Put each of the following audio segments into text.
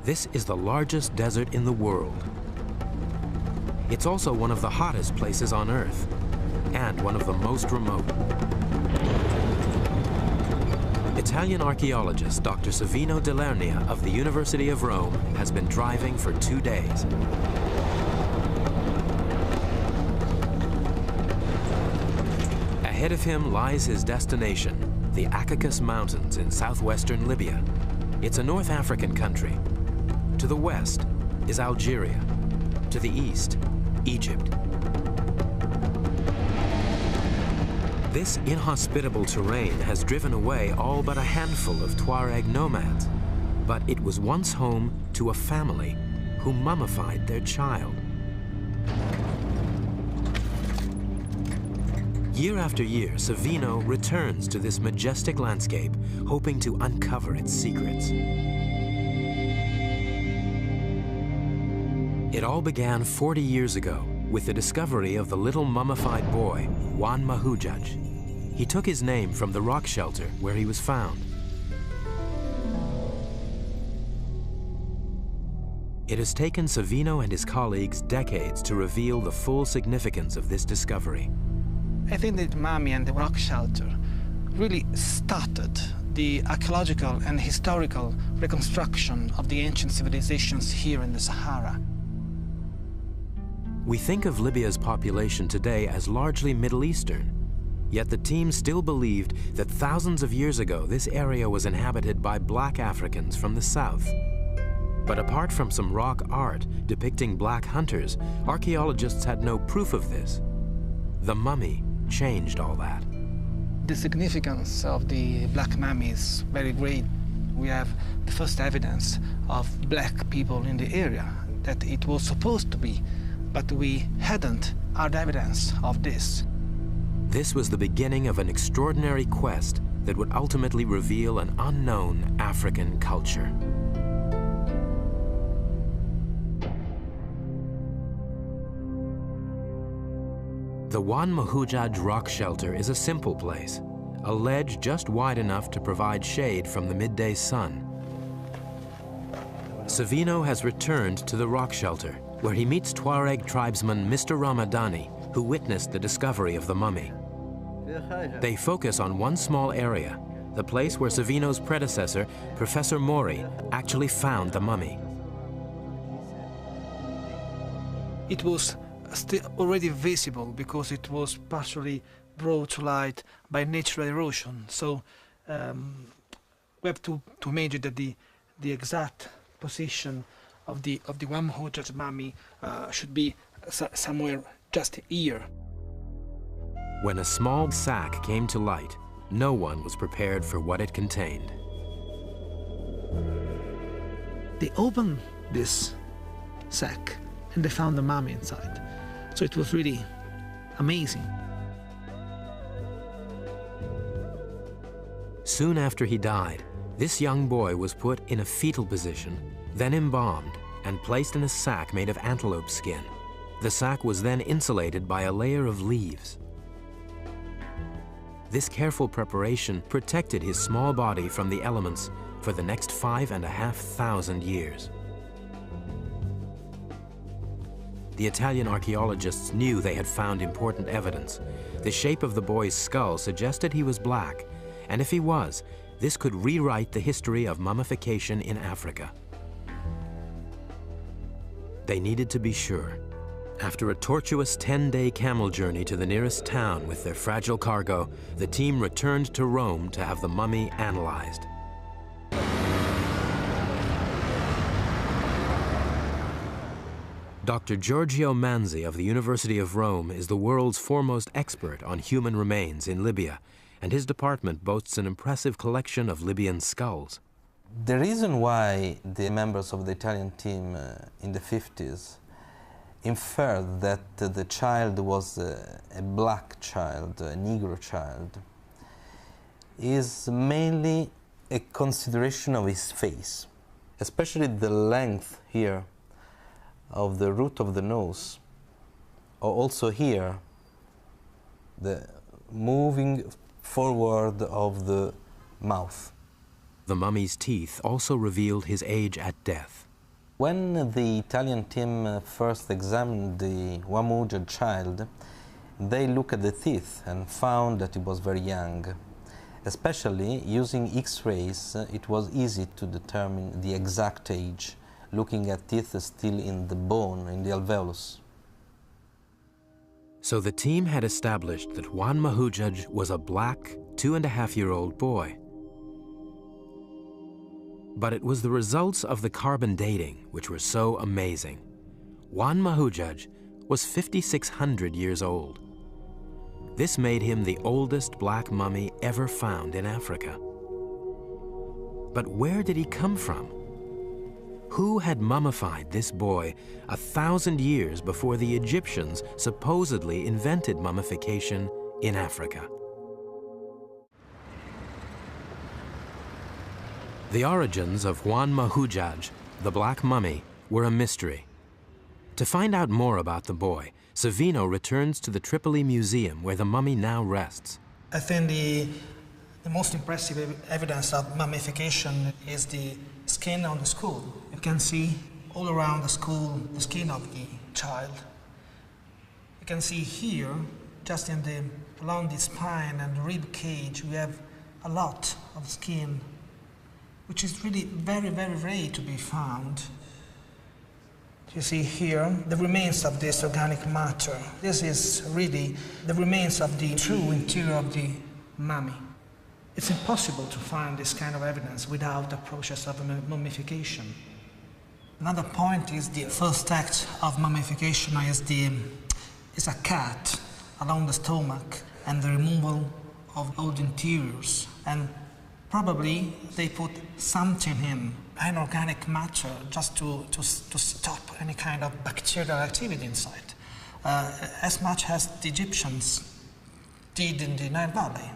This is the largest desert in the world. It's also one of the hottest places on Earth, and one of the most remote. Italian archaeologist Dr. Savino Delernia of the University of Rome has been driving for 2 days. Ahead of him lies his destination, the Akakos Mountains in southwestern Libya. It's a North African country. To the west is Algeria. To the east, Egypt. This inhospitable terrain has driven away all but a handful of Tuareg nomads, but it was once home to a family who mummified their child. Year after year, Savino returns to this majestic landscape, hoping to uncover its secrets. It all began 40 years ago with the discovery of the little mummified boy, Juan Mahujaj. He took his name from the rock shelter where he was found. It has taken Savino and his colleagues decades to reveal the full significance of this discovery. I think that mummy and the rock shelter really started the archaeological and historical reconstruction of the ancient civilizations here in the Sahara. We think of Libya's population today as largely Middle Eastern, yet the team still believed that thousands of years ago this area was inhabited by black Africans from the south. But apart from some rock art depicting black hunters, archaeologists had no proof of this. The mummy changed all that. The significance of the black mummy is very great. We have the first evidence of black people in the area, that it was supposed to be, but we hadn't hard evidence of this. This was the beginning of an extraordinary quest that would ultimately reveal an unknown African culture. The Juan Mahujaj rock shelter is a simple place, a ledge just wide enough to provide shade from the midday sun. Savino has returned to the rock shelter, where he meets Tuareg tribesman Mr. Ramadani, who witnessed the discovery of the mummy. They focus on one small area, the place where Savino's predecessor, Professor Mori, actually found the mummy. It was still already visible because it was partially brought to light by natural erosion. So we have to imagine that the exact position of the Juan Mahujaj mummy should be somewhere just here. When a small sack came to light, no one was prepared for what it contained. They opened this sack and they found the mummy inside. So it was really amazing. Soon after he died, this young boy was put in a fetal position, then embalmed and placed in a sack made of antelope skin. The sack was then insulated by a layer of leaves. This careful preparation protected his small body from the elements for the next 5,500 years. The Italian archaeologists knew they had found important evidence. The shape of the boy's skull suggested he was black, and if he was, this could rewrite the history of mummification in Africa. They needed to be sure. After a tortuous 10-day camel journey to the nearest town with their fragile cargo, the team returned to Rome to have the mummy analyzed. Dr. Giorgio Manzi of the University of Rome is the world's foremost expert on human remains in Libya, and his department boasts an impressive collection of Libyan skulls. The reason why the members of the Italian team in the 50s inferred that the child was a black child, a Negro child, is mainly a consideration of his face, especially the length here of the root of the nose, or also here, the moving forward of the mouth. The mummy's teeth also revealed his age at death. When the Italian team first examined the Ouamoudia child, they looked at the teeth and found that it was very young. Especially using X-rays, it was easy to determine the exact age, looking at teeth still in the bone, in the alveolus. So the team had established that Juan Mahujaj was a black, 2.5-year-old boy. But it was the results of the carbon dating which were so amazing. Juan Mahujaj was 5,600 years old. This made him the oldest black mummy ever found in Africa. But where did he come from? Who had mummified this boy 1,000 years before the Egyptians supposedly invented mummification in Africa? The origins of Juan Mahujaj, the Black Mummy, were a mystery. To find out more about the boy, Savino returns to the Tripoli Museum where the mummy now rests. I think the most impressive evidence of mummification is the skin on the skull. You can see all around the skull the skin of the child. You can see here, just along the spine and the rib cage, we have a lot of skin, which is really very, very rare to be found. You see here the remains of this organic matter. This is really the remains of the true interior of the mummy. It's impossible to find this kind of evidence without the process of mummification. Another point is the first act of mummification is a cut along the stomach and the removal of all the interiors. And probably they put something in, inorganic matter, just to stop any kind of bacterial activity inside, as much as the Egyptians did in the Nile Valley.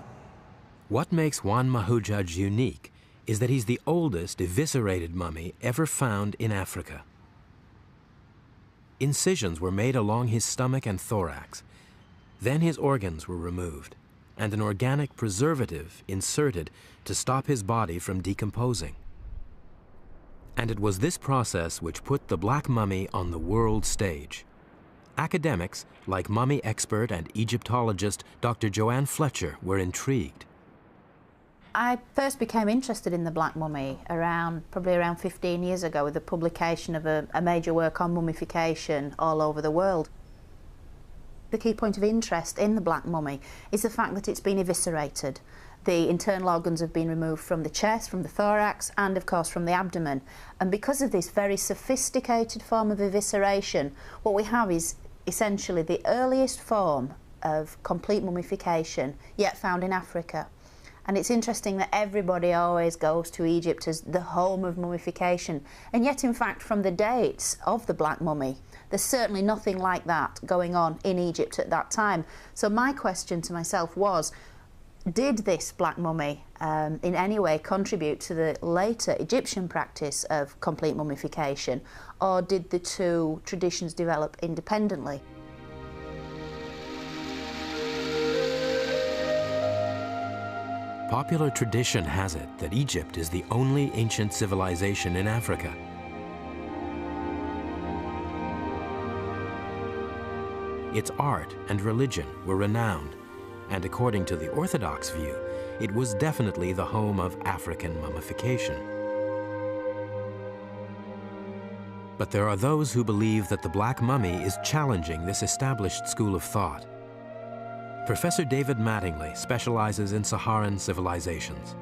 What makes Juan Mahujaj unique is that he's the oldest eviscerated mummy ever found in Africa. Incisions were made along his stomach and thorax. Then his organs were removed, and an organic preservative inserted to stop his body from decomposing. And it was this process which put the Black Mummy on the world stage. Academics, like mummy expert and Egyptologist Dr. Joanne Fletcher, were intrigued. I first became interested in the Black Mummy probably around 15 years ago with the publication of a major work on mummification all over the world. The key point of interest in the Black Mummy is the fact that it's been eviscerated. The internal organs have been removed from the chest, from the thorax, and of course from the abdomen. And because of this very sophisticated form of evisceration, what we have is essentially the earliest form of complete mummification yet found in Africa. And it's interesting that everybody always goes to Egypt as the home of mummification. And yet, in fact, from the dates of the Black Mummy, there's certainly nothing like that going on in Egypt at that time. So my question to myself was, did this Black Mummy in any way contribute to the later Egyptian practice of complete mummification, or did the two traditions develop independently? Popular tradition has it that Egypt is the only ancient civilization in Africa. Its art and religion were renowned, and according to the Orthodox view, it was definitely the home of African mummification. But there are those who believe that the Black Mummy is challenging this established school of thought. Professor David Mattingly specializes in Saharan civilizations.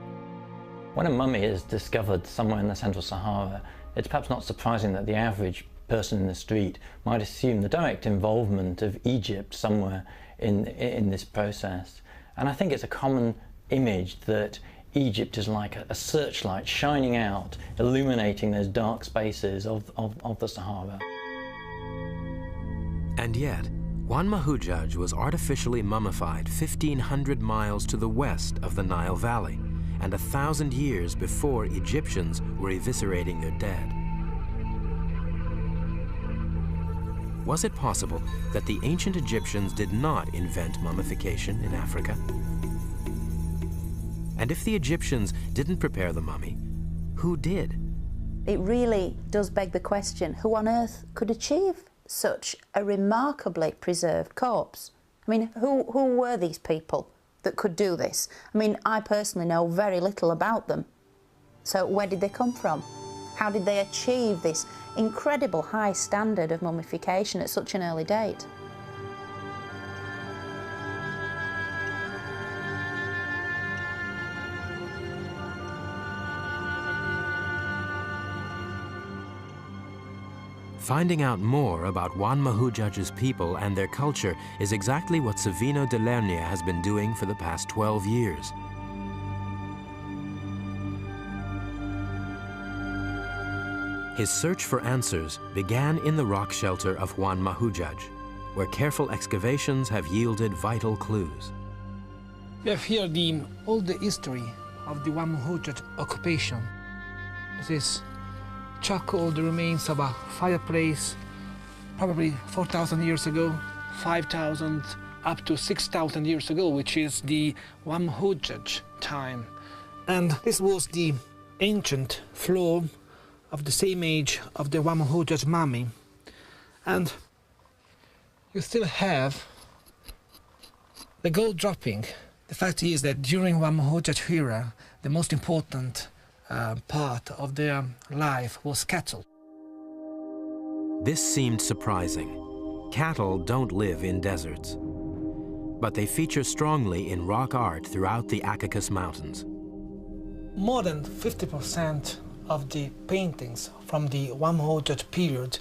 When a mummy is discovered somewhere in the Central Sahara, it's perhaps not surprising that the average person in the street might assume the direct involvement of Egypt somewhere in this process. And I think it's a common image that Egypt is like a searchlight shining out, illuminating those dark spaces of the Sahara. And yet, Juan Mahujaj was artificially mummified 1,500 miles to the west of the Nile Valley, and 1,000 years before Egyptians were eviscerating their dead. Was it possible that the ancient Egyptians did not invent mummification in Africa? And if the Egyptians didn't prepare the mummy, who did? It really does beg the question, who on earth could achieve such a remarkably preserved corpse? I mean, who were these people that could do this? I mean, I personally know very little about them. So where did they come from? How did they achieve this incredible high standard of mummification at such an early date? Finding out more about Juan Mahujaj's people and their culture is exactly what Savino de Lernia has been doing for the past 12 years. His search for answers began in the rock shelter of Juan Mahujaj, where careful excavations have yielded vital clues. We have here all the history of the Juan Mahujaj occupation. This is charcoal, the remains of a fireplace, probably 4,000 years ago, 5,000 up to 6,000 years ago, which is the Juan Mahujaj time. And this was the ancient floor of the same age of the Juan Mahujaj mummy. And you still have the gold dropping. The fact is that during Juan Mahujaj era, the most important part of their life was cattle. This seemed surprising. Cattle don't live in deserts, but they feature strongly in rock art throughout the Akakos Mountains. More than 50% of the paintings from the Juan Mahujaj period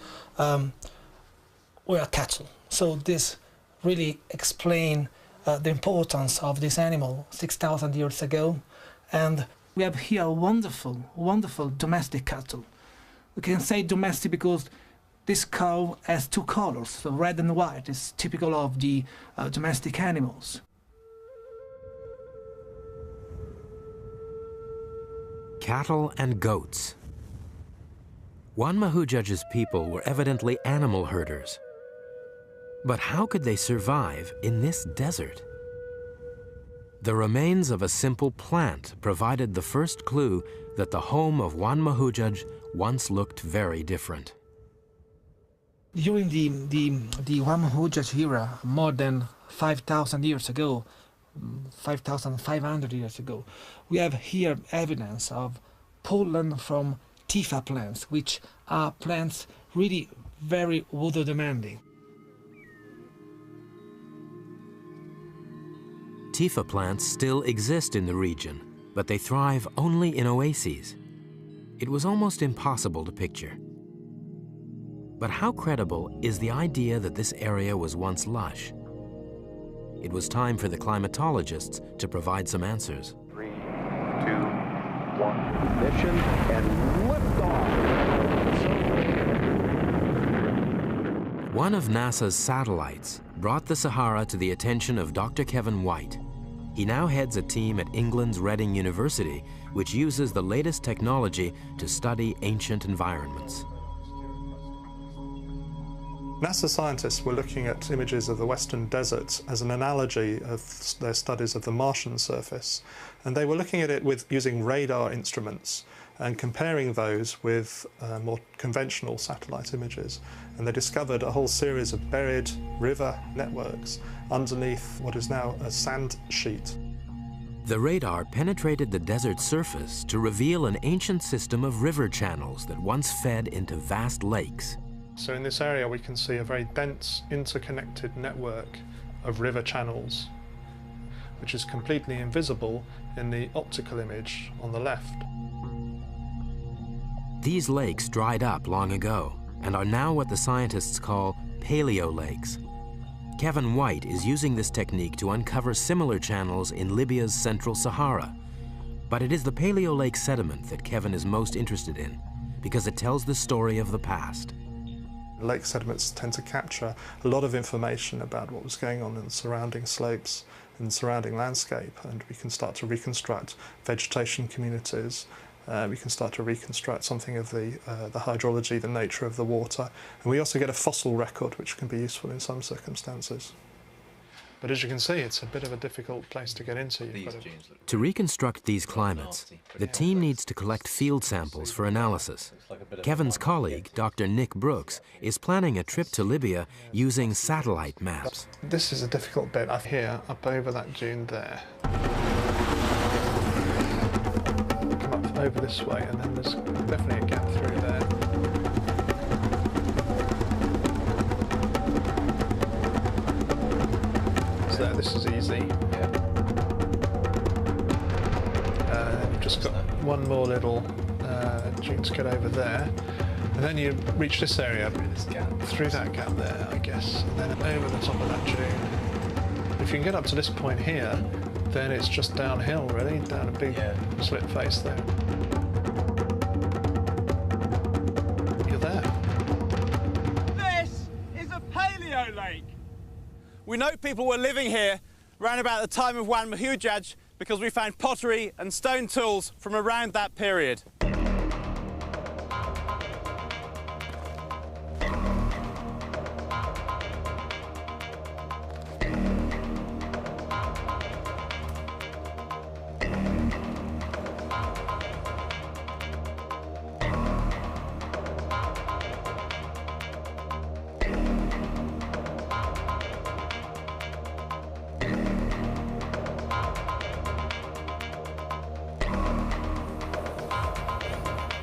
were cattle. So this really explains the importance of this animal 6,000 years ago. And we have here wonderful, wonderful domestic cattle. We can say domestic because this cow has two colors, so red and white is typical of the domestic animals. Cattle and goats. Juan Mahujaj's people were evidently animal herders. But how could they survive in this desert? The remains of a simple plant provided the first clue that the home of Juan Mahujaj once looked very different. During the Juan Mahujaj era, more than 5,000 years ago, 5,500 years ago, we have here evidence of pollen from Tifa plants, which are plants really very water demanding. Tifa plants still exist in the region, but they thrive only in oases. It was almost impossible to picture. But how credible is the idea that this area was once lush? It was time for the climatologists to provide some answers. 3, 2, 1, ignition, and liftoff. One of NASA's satellites brought the Sahara to the attention of Dr. Kevin White. He now heads a team at England's Reading University, which uses the latest technology to study ancient environments. NASA scientists were looking at images of the Western Desert as an analogy of their studies of the Martian surface. And they were looking at it using radar instruments and comparing those with more conventional satellite images. And they discovered a whole series of buried river networks underneath what is now a sand sheet. The radar penetrated the desert surface to reveal an ancient system of river channels that once fed into vast lakes. So in this area we can see a very dense, interconnected network of river channels, which is completely invisible in the optical image on the left. These lakes dried up long ago and are now what the scientists call paleo lakes. Kevin White is using this technique to uncover similar channels in Libya's Central Sahara. But it is the paleo lake sediment that Kevin is most interested in because it tells the story of the past. Lake sediments tend to capture a lot of information about what was going on in the surrounding slopes and surrounding landscape, and we can start to reconstruct vegetation communities. We can start to reconstruct something of the hydrology, the nature of the water, and we also get a fossil record which can be useful in some circumstances. But as you can see, it's a bit of a difficult place to get into. To reconstruct these climates, the team needs to collect field samples for analysis. Kevin's colleague, Dr. Nick Brooks, is planning a trip to Libya using satellite maps. This is a difficult bit up here, up over that dune there. Come up over this way, and then there's definitely a gap through there. So this is easy. You've just got one more little dune to get over there. And then you reach this area, through that gap there, I guess, and then over the top of that dune. If you can get up to this point here, then it's just downhill, really, down a big split face there. You're there. This is a paleo lake. We know people were living here around about the time of Wad Mahujaj because we found pottery and stone tools from around that period.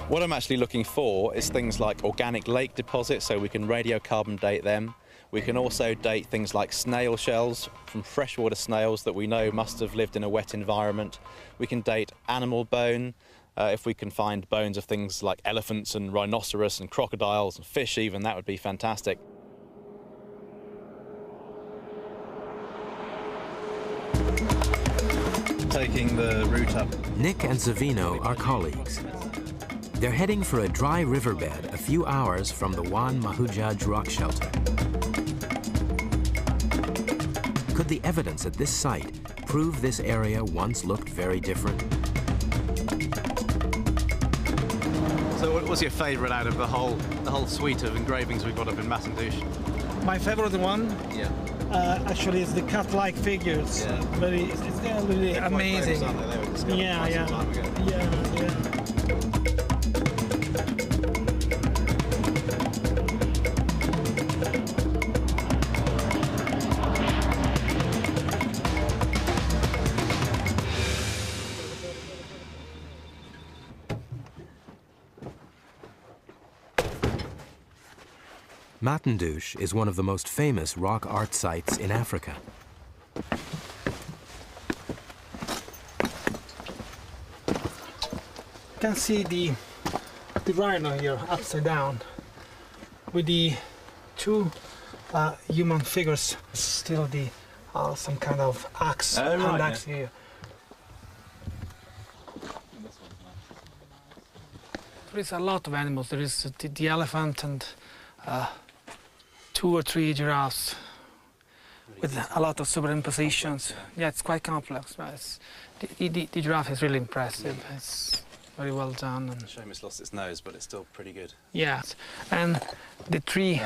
What I'm actually looking for is things like organic lake deposits, so we can radiocarbon date them. We can also date things like snail shells from freshwater snails that we know must have lived in a wet environment. We can date animal bone, if we can find bones of things like elephants and rhinoceros and crocodiles and fish even, that would be fantastic. Taking the route up. Nick and Zavino are colleagues. They're heading for a dry riverbed a few hours from the Wad Mahujaj rock shelter. Could the evidence at this site prove this area once looked very different? So what was your favourite out of the whole suite of engravings we've got up in Masandouche? My favorite one, actually, is the cat-like figures. They're really amazing. Yeah. Masandouche is one of the most famous rock art sites in Africa. You can see the rhino here upside down with the two human figures, still the some kind of axe, hand axe here. There is a lot of animals. There is the elephant and 2 or 3 giraffes with a lot of superimpositions. Yeah, it's quite complex. But the giraffe is really impressive. It's very well done. And Shame it's lost its nose, but it's still pretty good. yeah, and the 3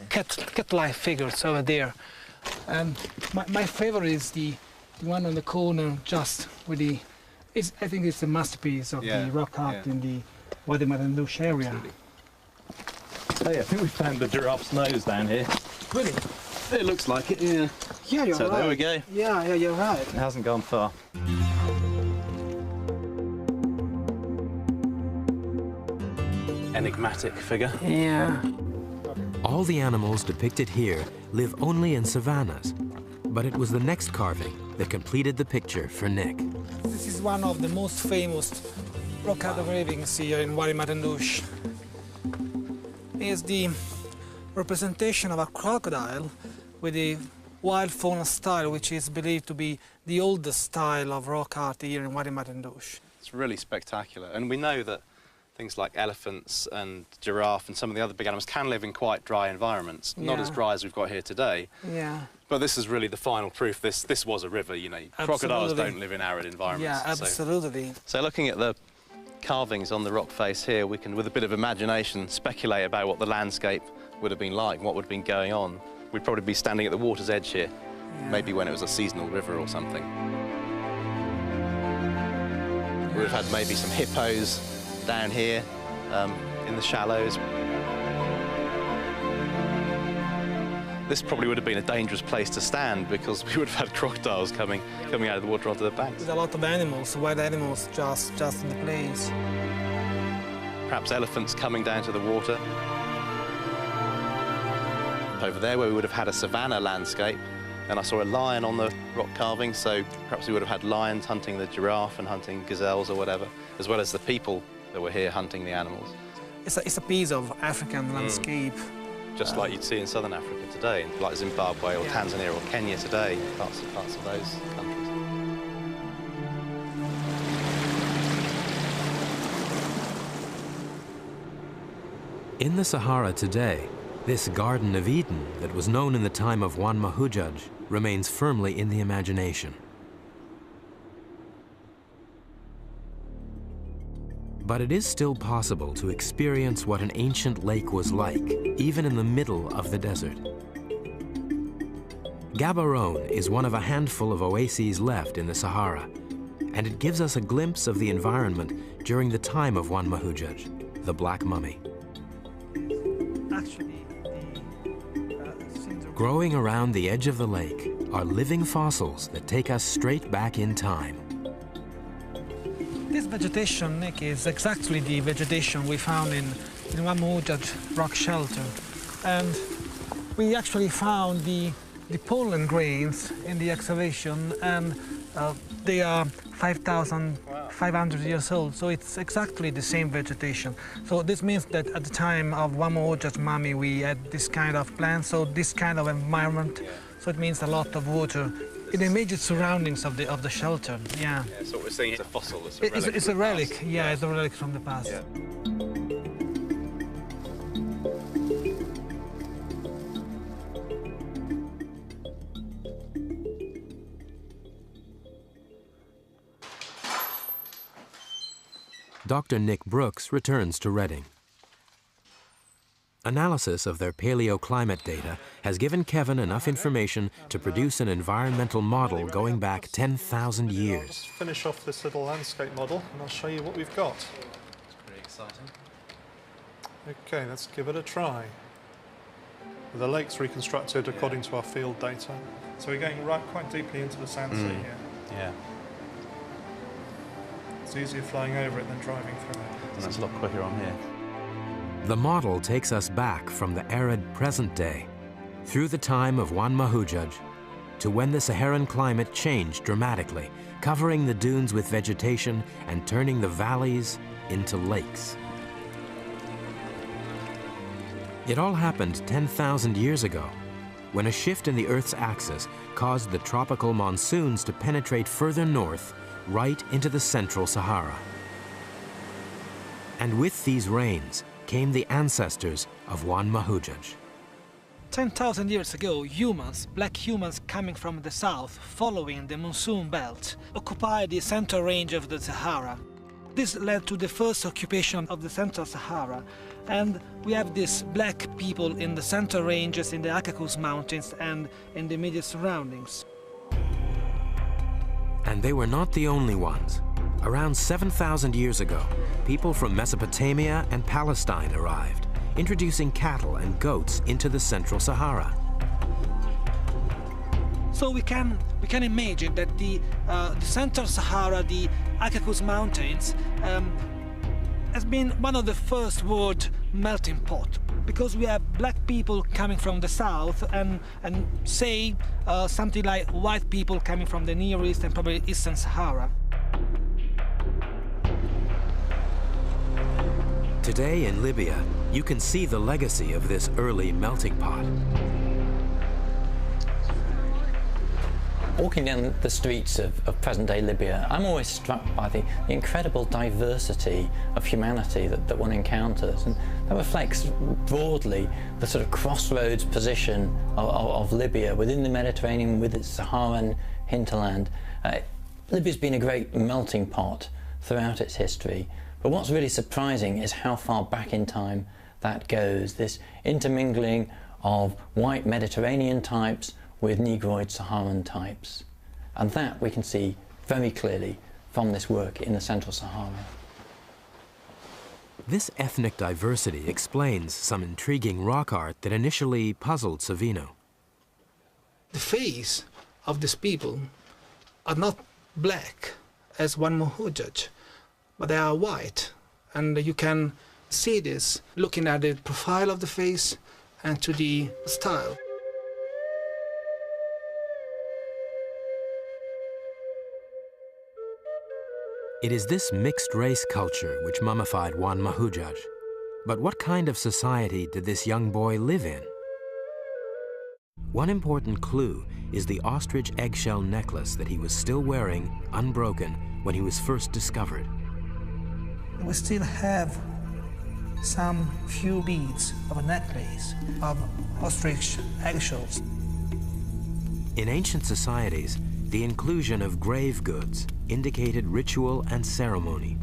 cat-like figures over there. And my favorite is the one on the corner, just with the. I think it's a masterpiece of the rock art in the Wadi Masandouche area. Absolutely. Hey, I think we found the giraffe's nose down here. Really? It looks like it, yeah. Yeah, you're right. So there we go. Yeah, you're right. It hasn't gone far. Enigmatic figure. Yeah. All the animals depicted here live only in savannas, but it was the next carving that completed the picture for Nick. This is one of the most famous rock art engravings here in Wadi Masandouche. It's the representation of a crocodile with a wild fauna style, which is believed to be the oldest style of rock art here in Wadi Masandouche. It's really spectacular, and we know that things like elephants and giraffe and some of the other big animals can live in quite dry environments, not as dry as we've got here today. Yeah. But this is really the final proof. This was a river, you know. Crocodiles don't live in arid environments. Yeah, absolutely. So looking at the carvings on the rock face here, we can, with a bit of imagination, speculate about what the landscape would have been like, what would have been going on. We'd probably be standing at the water's edge here. maybe when it was a seasonal river or something. We would have had maybe some hippos down here in the shallows. This probably would have been a dangerous place to stand because we would have had crocodiles coming out of the water onto the banks. There's a lot of animals, wild animals just in the place. Perhaps elephants coming down to the water. Over there where we would have had a savanna landscape, and I saw a lion on the rock carving, so perhaps we would have had lions hunting the giraffe and hunting gazelles or whatever, as well as the people that were here hunting the animals. It's a piece of African landscape. Just like you'd see in southern Africa today, like Zimbabwe or Tanzania or Kenya today, parts of those countries. In the Sahara today, this Garden of Eden that was known in the time of Juan Mahujaj remains firmly in the imagination. But it is still possible to experience what an ancient lake was like, even in the middle of the desert. Gaborone is one of a handful of oases left in the Sahara, and it gives us a glimpse of the environment during the time of Juan Mahujaj, the Black Mummy. Actually, growing around the edge of the lake are living fossils that take us straight back in time. this vegetation, Nick, is exactly the vegetation we found in Juan Mahujaj rock shelter. And we actually found the pollen grains in the excavation, and they are 5,500 years old, so it's exactly the same vegetation. So this means that at the time of Juan Mahujaj's mummy we had this kind of plants, so this kind of environment, so it means a lot of water in the immediate surroundings of the shelter. Yeah. So what we're seeing is a fossil, it's a relic. It's a relic, yeah, it's a relic from the past. Yeah. Dr. Nick Brooks returns to Reading. Analysis of their paleoclimate data has given Kevin enough information to produce an environmental model going back 10,000 years. Let's finish off this little landscape model and I'll show you what we've got. It's pretty exciting. Okay, let's give it a try. The lake's reconstructed according to our field data. So we're going right quite deeply into the sand sea here. Yeah. It's easier flying over it than driving through it. And that's a lot quicker on here. The model takes us back from the arid present day, through the time of Juan Mahujaj, to when the Saharan climate changed dramatically, covering the dunes with vegetation and turning the valleys into lakes. It all happened 10,000 years ago, when a shift in the Earth's axis caused the tropical monsoons to penetrate further north, right into the central Sahara. And with these rains came the ancestors of Juan Mahujaj. 10,000 years ago, humans, black humans coming from the south, following the monsoon belt, occupied the central range of the Sahara. This led to the first occupation of the central Sahara, and we have these black people in the central ranges, in the Caucasus Mountains and in the immediate surroundings. And they were not the only ones. Around 7,000 years ago, people from Mesopotamia and Palestine arrived, introducing cattle and goats into the central Sahara. So we can imagine that the central Sahara, the Caucasus Mountains, has been one of the first world melting pot, because we have black people coming from the south and say something like white people coming from the Near East and probably Eastern Sahara. Today in Libya, you can see the legacy of this early melting pot. Walking down the streets of present-day Libya, I'm always struck by the incredible diversity of humanity that one encounters, and that reflects broadly the sort of crossroads position of Libya within the Mediterranean with its Saharan hinterland. Libya's been a great melting pot throughout its history, but what's really surprising is how far back in time that goes, this intermingling of white Mediterranean types with Negroid Saharan types. And that we can see very clearly from this work in the Central Sahara. This ethnic diversity explains some intriguing rock art that initially puzzled Savino. The face of these people are not black as one Mahujaj, but they are white. And you can see this looking at the profile of the face and to the style. It is this mixed-race culture which mummified Juan Mahujaj. But what kind of society did this young boy live in? One important clue is the ostrich eggshell necklace that he was still wearing, unbroken, when he was first discovered. We still have some few beads of a necklace of ostrich eggshells. In ancient societies, the inclusion of grave goods indicated ritual and ceremony.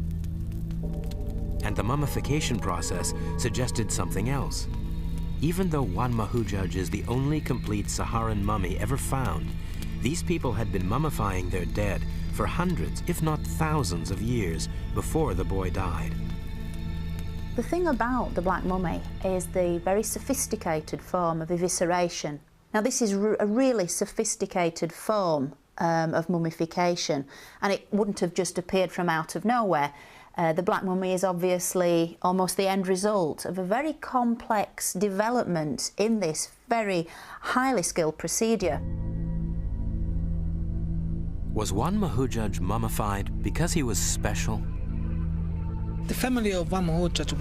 And the mummification process suggested something else. Even though Juan Mahujaj is the only complete Saharan mummy ever found, these people had been mummifying their dead for hundreds, if not thousands of years before the boy died. The thing about the Black Mummy is the very sophisticated form of evisceration. Now this is a really sophisticated form of mummification, and it wouldn't have just appeared from out of nowhere. The Black Mummy is obviously almost the end result of a very complex development in this very highly skilled procedure. Was Juan Mahujaj mummified because he was special? The family of Juan Mahujaj,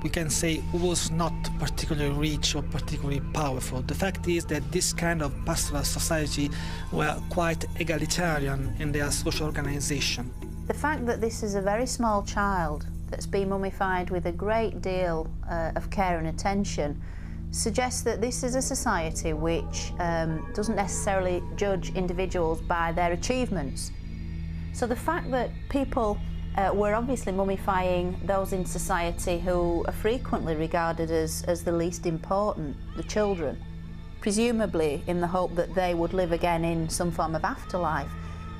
we can say, was not particularly rich or particularly powerful. The fact is that this kind of pastoral society were quite egalitarian in their social organization. The fact that this is a very small child that's been mummified with a great deal of care and attention suggests that this is a society which doesn't necessarily judge individuals by their achievements. So the fact that people were obviously mummifying those in society who are frequently regarded as the least important, the children, presumably in the hope that they would live again in some form of afterlife,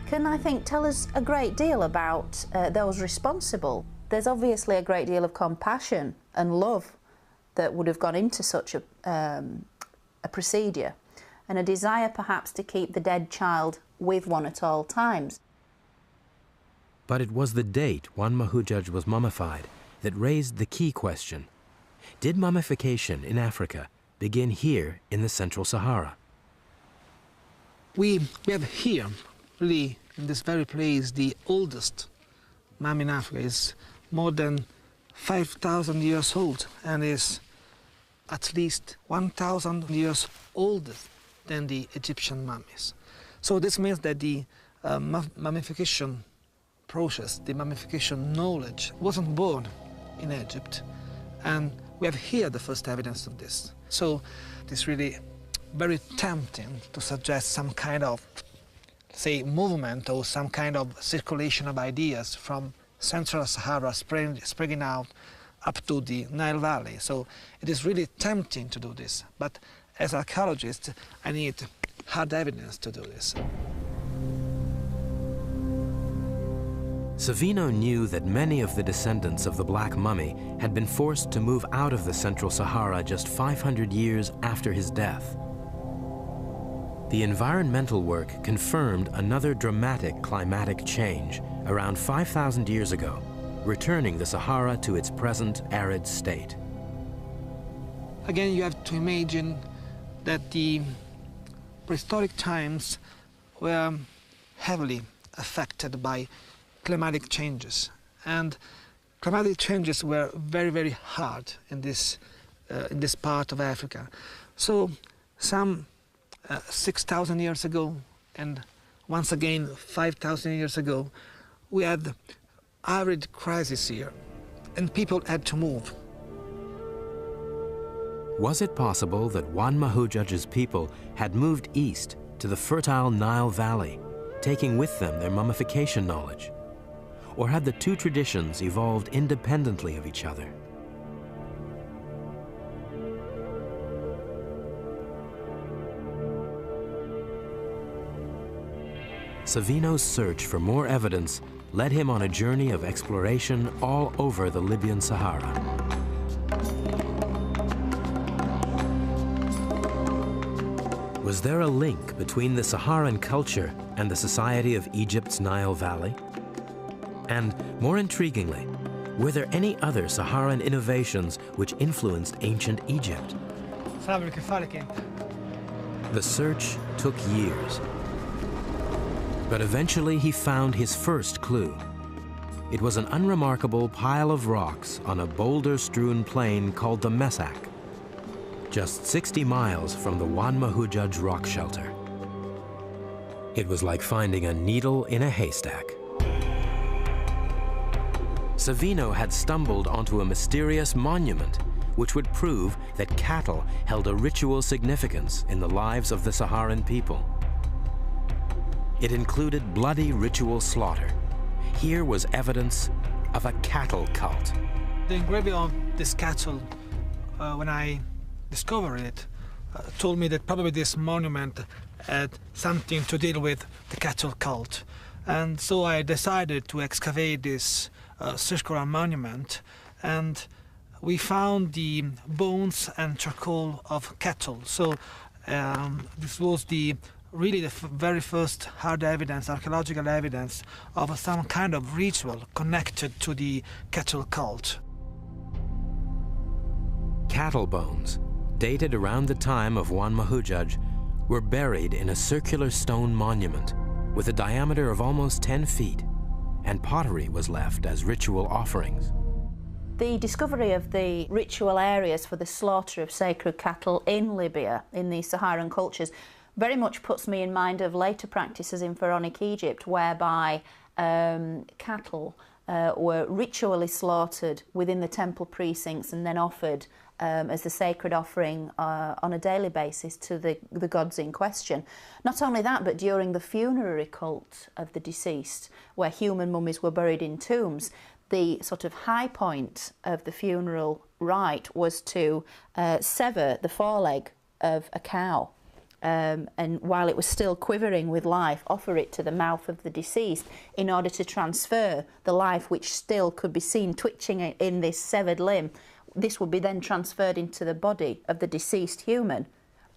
can, I think, tell us a great deal about those responsible. There's obviously a great deal of compassion and love that would have gone into such a procedure, and a desire perhaps to keep the dead child with one at all times. But it was the date Juan Mahujaj was mummified that raised the key question. Did mummification in Africa begin here in the Central Sahara? We have here, really, in this very place, the oldest mummy in Africa. Is more than 5,000 years old and is at least 1,000 years older than the Egyptian mummies. So this means that the mummification process, the mummification knowledge, wasn't born in Egypt, and we have here the first evidence of this. So it's really very tempting to suggest some kind of, say, movement or some kind of circulation of ideas from Central Sahara spreading out up to the Nile Valley. So it is really tempting to do this, but as an archaeologist I need hard evidence to do this. Savino knew that many of the descendants of the Black Mummy had been forced to move out of the Central Sahara just 500 years after his death. The environmental work confirmed another dramatic climatic change around 5,000 years ago, returning the Sahara to its present arid state. Again, you have to imagine that the prehistoric times were heavily affected by climatic changes, and climatic changes were very, very hard in this part of Africa. So some 6,000 years ago, and once again 5,000 years ago, we had arid crisis here, and people had to move. Was it possible that Juan Mahujaj's people had moved east to the fertile Nile Valley, taking with them their mummification knowledge? Or had the two traditions evolved independently of each other? Savino's search for more evidence led him on a journey of exploration all over the Libyan Sahara. Was there a link between the Saharan culture and the society of Egypt's Nile Valley? And more intriguingly, were there any other Saharan innovations which influenced ancient Egypt? The search took years, but eventually he found his first clue. It was an unremarkable pile of rocks on a boulder-strewn plain called the Mesak, just 60 miles from the Wan Mahujaj rock shelter. It was like finding a needle in a haystack. Savino had stumbled onto a mysterious monument which would prove that cattle held a ritual significance in the lives of the Saharan people. It included bloody ritual slaughter. Here was evidence of a cattle cult. The engraving of this cattle, when I discovered it, told me that probably this monument had something to deal with the cattle cult. And so I decided to excavate this circular monument, and we found the bones and charcoal of cattle. So this was really the very first hard evidence, archaeological evidence of some kind of ritual connected to the cattle cult. Cattle bones, dated around the time of Wan Mahujaj, were buried in a circular stone monument with a diameter of almost 10 feet, and pottery was left as ritual offerings. The discovery of the ritual areas for the slaughter of sacred cattle in Libya, in the Saharan cultures, very much puts me in mind of later practices in Pharaonic Egypt, whereby cattle were ritually slaughtered within the temple precincts and then offered as a sacred offering on a daily basis to the gods in question. Not only that, but during the funerary cult of the deceased, where human mummies were buried in tombs, the sort of high point of the funeral rite was to sever the foreleg of a cow. And while it was still quivering with life, offer it to the mouth of the deceased in order to transfer the life which still could be seen twitching in this severed limb. This would be then transferred into the body of the deceased human,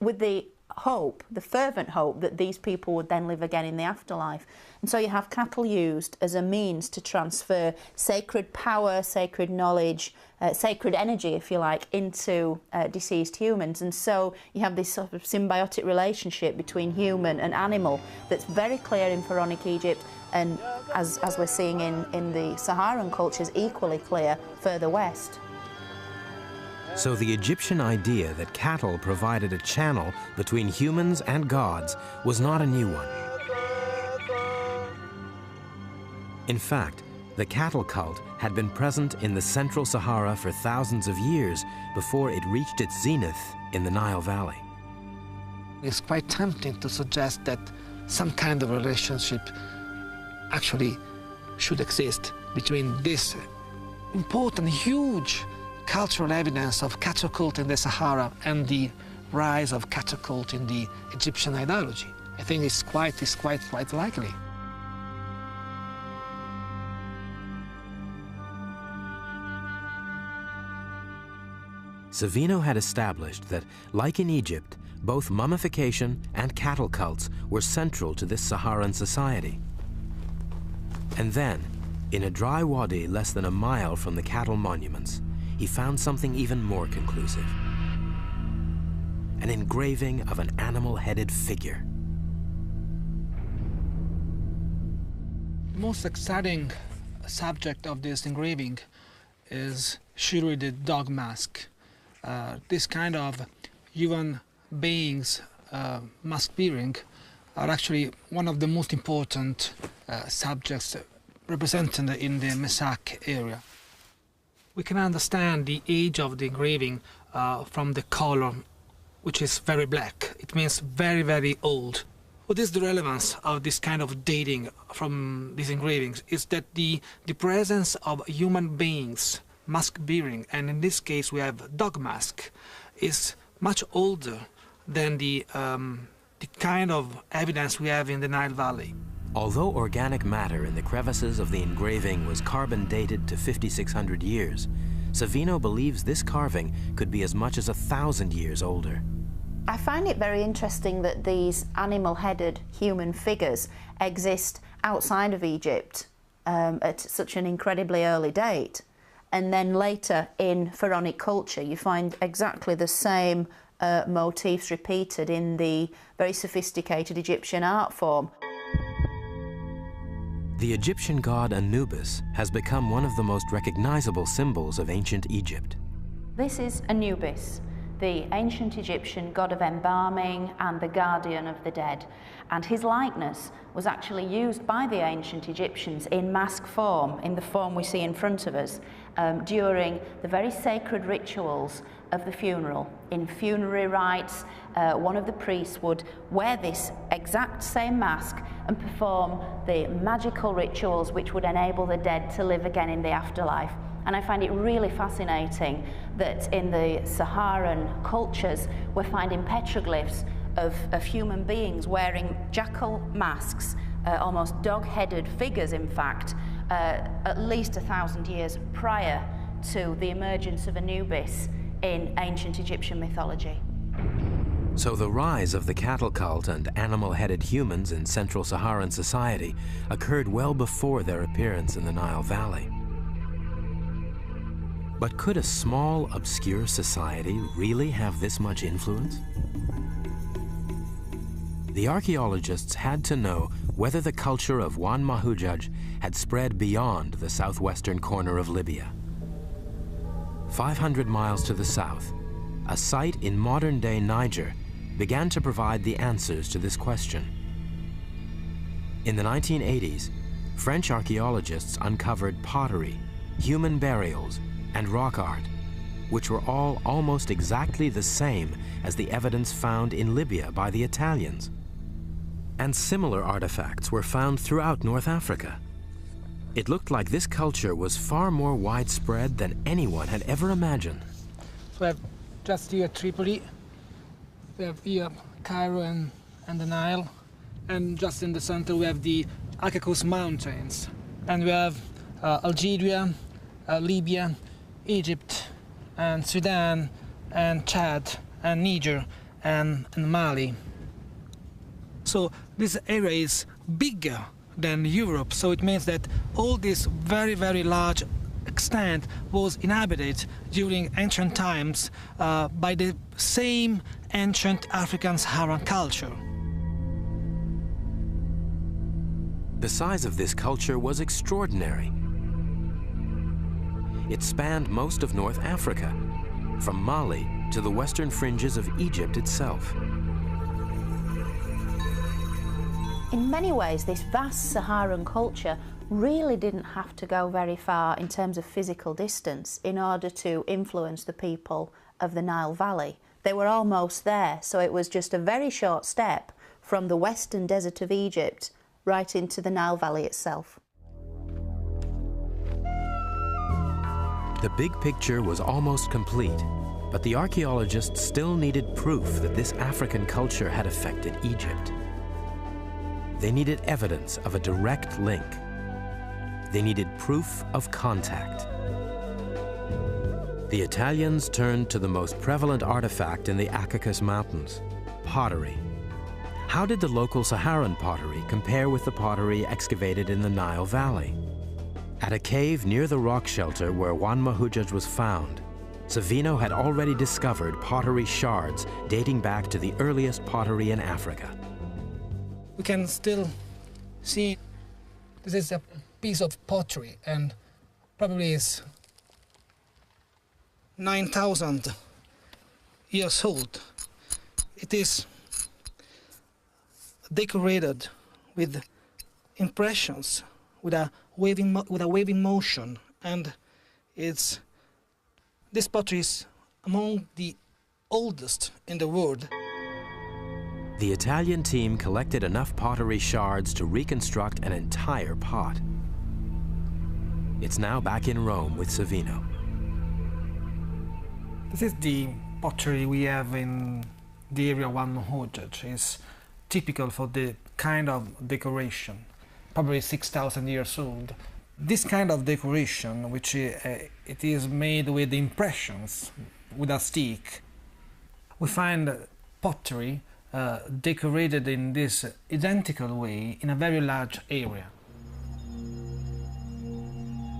with the hope, the fervent hope, that these people would then live again in the afterlife. And so you have cattle used as a means to transfer sacred power, sacred knowledge, sacred energy, if you like, into deceased humans. And so you have this sort of symbiotic relationship between human and animal that's very clear in Pharaonic Egypt, and as we're seeing in the Saharan cultures, equally clear further west. So the Egyptian idea that cattle provided a channel between humans and gods was not a new one. In fact, the cattle cult had been present in the Central Sahara for thousands of years before it reached its zenith in the Nile Valley. It's quite tempting to suggest that some kind of relationship actually should exist between this important, huge cultural evidence of cattle cult in the Sahara and the rise of cattle cult in the Egyptian ideology. I think it's quite likely. Savino had established that, like in Egypt, both mummification and cattle cults were central to this Saharan society. And then, in a dry wadi less than a mile from the cattle monuments, he found something even more conclusive. An engraving of an animal-headed figure. The most exciting subject of this engraving is surely the dog mask. This kind of human beings mask bearing are actually one of the most important subjects represented in the Mesak area. We can understand the age of the engraving from the color, which is very black. It means very, very old. What is the relevance of this kind of dating from these engravings is that the presence of human beings mask bearing, and in this case we have dog mask, is much older than the kind of evidence we have in the Nile Valley. Although organic matter in the crevices of the engraving was carbon dated to 5,600 years, Savino believes this carving could be as much as 1,000 years older. I find it very interesting that these animal-headed human figures exist outside of Egypt at such an incredibly early date. And then later in pharaonic culture, you find exactly the same motifs repeated in the very sophisticated Egyptian art form. The Egyptian god Anubis has become one of the most recognizable symbols of ancient Egypt. This is Anubis, the ancient Egyptian god of embalming and the guardian of the dead. And his likeness was actually used by the ancient Egyptians in mask form, in the form we see in front of us, during the very sacred rituals of the funeral. In funerary rites, one of the priests would wear this exact same mask and perform the magical rituals which would enable the dead to live again in the afterlife. And I find it really fascinating that in the Saharan cultures we're finding petroglyphs of human beings wearing jackal masks, almost dog-headed figures in fact, at least 1,000 years prior to the emergence of Anubis in ancient Egyptian mythology. So the rise of the cattle cult and animal-headed humans in Central Saharan society occurred well before their appearance in the Nile Valley. But could a small, obscure society really have this much influence? The archaeologists had to know whether the culture of Juan Mahujaj had spread beyond the southwestern corner of Libya. 500 miles to the south, a site in modern-day Niger began to provide the answers to this question. In the 1980s, French archaeologists uncovered pottery, human burials, and rock art, which were all almost exactly the same as the evidence found in Libya by the Italians. And similar artifacts were found throughout North Africa. It looked like this culture was far more widespread than anyone had ever imagined. So we have just here Tripoli, we have here Cairo and the Nile, and just in the center we have the Caucasus Mountains. And we have Algeria, Libya, Egypt, and Sudan, and Chad, and Niger, and Mali. So this area is bigger than Europe, so it means that all this very, very large extent was inhabited during ancient times by the same ancient African Saharan culture. The size of this culture was extraordinary. It spanned most of North Africa, from Mali to the western fringes of Egypt itself. In many ways, this vast Saharan culture really didn't have to go very far in terms of physical distance in order to influence the people of the Nile Valley. They were almost there, so it was just a very short step from the western desert of Egypt right into the Nile Valley itself. The big picture was almost complete, but the archaeologists still needed proof that this African culture had affected Egypt. They needed evidence of a direct link. They needed proof of contact. The Italians turned to the most prevalent artifact in the Caucasus Mountains, pottery. How did the local Saharan pottery compare with the pottery excavated in the Nile Valley? At a cave near the rock shelter where Juan Mahujaj was found, Savino had already discovered pottery shards dating back to the earliest pottery in Africa. We can still see this is a piece of pottery and probably is 9,000 years old. It is decorated with impressions, with a waving motion, and this pottery is among the oldest in the world. The Italian team collected enough pottery shards to reconstruct an entire pot. It's now back in Rome with Savino. This is the pottery we have in the area Juan Mahujaj. It's typical for the kind of decoration. probably 6,000 years old. This kind of decoration, which it is made with impressions, with a stick, we find pottery decorated in this identical way in a very large area.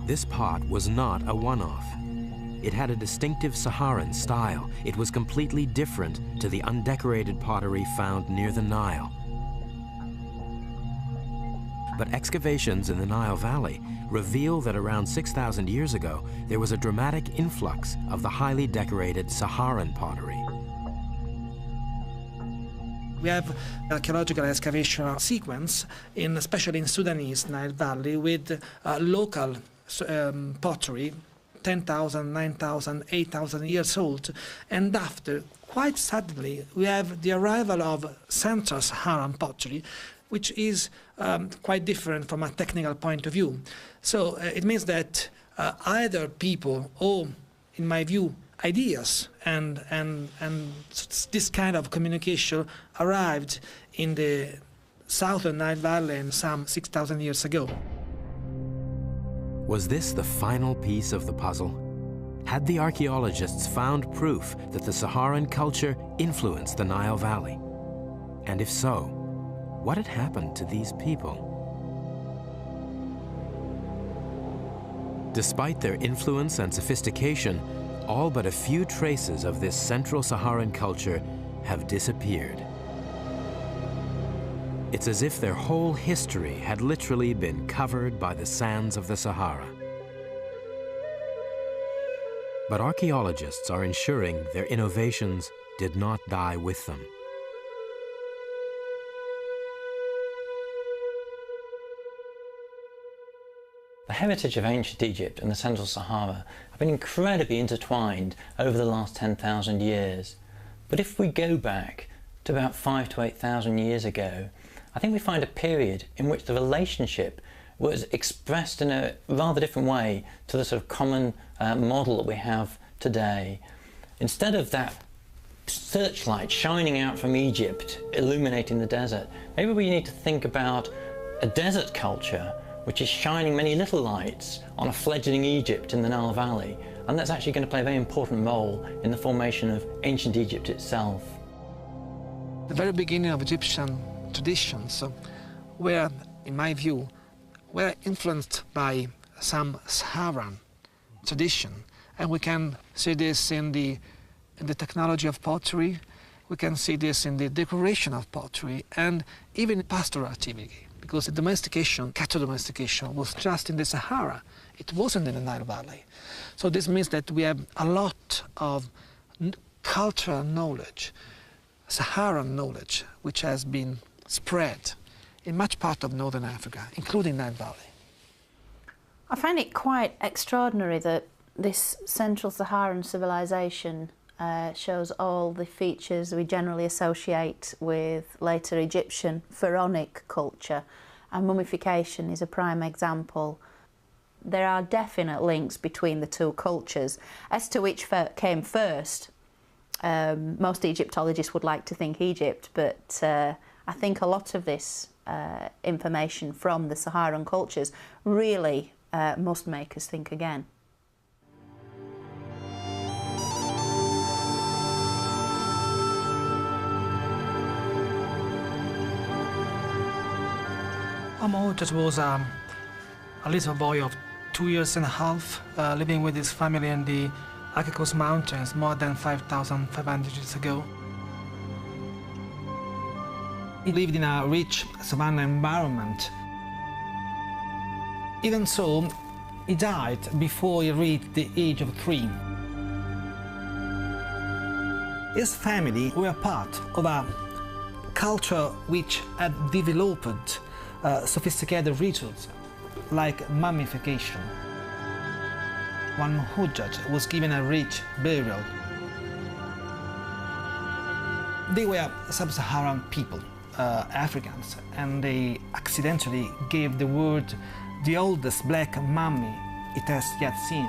This pot was not a one-off. It had a distinctive Saharan style. It was completely different to the undecorated pottery found near the Nile. But excavations in the Nile Valley reveal that around 6,000 years ago, there was a dramatic influx of the highly decorated Saharan pottery. We have archaeological excavation sequence, especially in Sudanese Nile Valley, with local pottery, 10,000, 9,000, 8,000 years old. And after, quite suddenly, we have the arrival of Central Saharan pottery, which is quite different from a technical point of view. So it means that either people or, in my view, ideas and this kind of communication arrived in the southern Nile Valley some 6,000 years ago. Was this the final piece of the puzzle? Had the archaeologists found proof that the Saharan culture influenced the Nile Valley? And if so, what had happened to these people? Despite their influence and sophistication, all but a few traces of this Central Saharan culture have disappeared. It's as if their whole history had literally been covered by the sands of the Sahara. But archaeologists are ensuring their innovations did not die with them. The heritage of ancient Egypt and the Central Sahara have been incredibly intertwined over the last 10,000 years. But if we go back to about 5,000 to 8,000 years ago, I think we find a period in which the relationship was expressed in a rather different way to the sort of common model that we have today. Instead of that searchlight shining out from Egypt, illuminating the desert, maybe we need to think about a desert culture which is shining many little lights on a fledgling Egypt in the Nile Valley, and that's actually going to play a very important role in the formation of ancient Egypt itself. The very beginning of Egyptian traditions were, in my view, were influenced by some Saharan tradition, and we can see this in the technology of pottery, we can see this in the decoration of pottery, and even pastoral activity. Because the domestication, cattle domestication, was just in the Sahara. It wasn't in the Nile Valley. So this means that we have a lot of cultural knowledge, Saharan knowledge, which has been spread in much part of northern Africa, including Nile Valley. I find it quite extraordinary that this Central Saharan civilization shows all the features we generally associate with later Egyptian pharaonic culture, and mummification is a prime example. There are definite links between the two cultures. As to which came first, most Egyptologists would like to think Egypt, but I think a lot of this information from the Saharan cultures really must make us think again. Amoutas was a little boy of 2 years and a half, living with his family in the Akikos Mountains more than 5,500 years ago. He lived in a rich savanna environment. Even so, he died before he reached the age of 3. His family were part of a culture which had developed sophisticated rituals like mummification. One Hujjaj was given a rich burial. They were sub-Saharan people, Africans, and they accidentally gave the world the oldest black mummy it has yet seen.